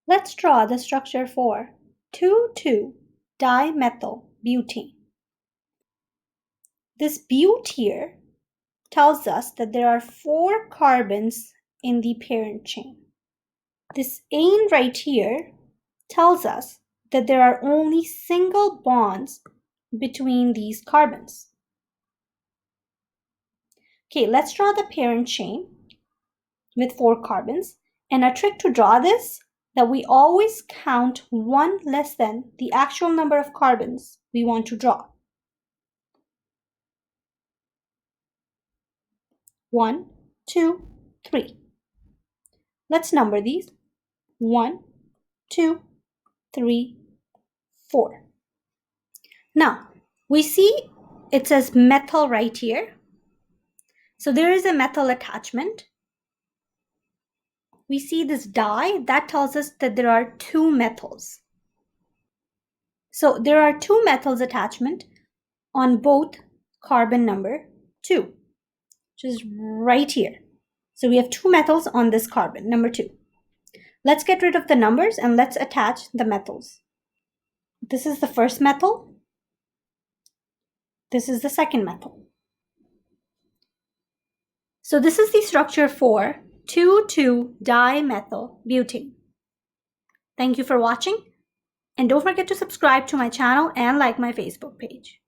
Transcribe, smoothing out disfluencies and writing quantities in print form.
Let's draw the structure for 2,2-dimethylbutane. This but here tells us that there are 4 carbons in the parent chain. This ane right here tells us that there are only single bonds between these carbons. Okay, let's draw the parent chain with 4 carbons. And a trick to draw this, that we always count 1 less than the actual number of carbons we want to draw. 1, 2, 3. Let's number these. 1, 2, 3, 4. Now, we see it says methyl right here. So there is a methyl attachment. We see this di, that tells us that there are 2 methyls. So there are 2 methyls attachment on both carbon number 2, which is right here. So we have 2 methyls on this carbon, number 2. Let's get rid of the numbers and let's attach the methyls. This is the first methyl. This is the second methyl. So this is the structure for 2,2-dimethylbutane. Thank you for watching, and don't forget to subscribe to my channel and like my Facebook page.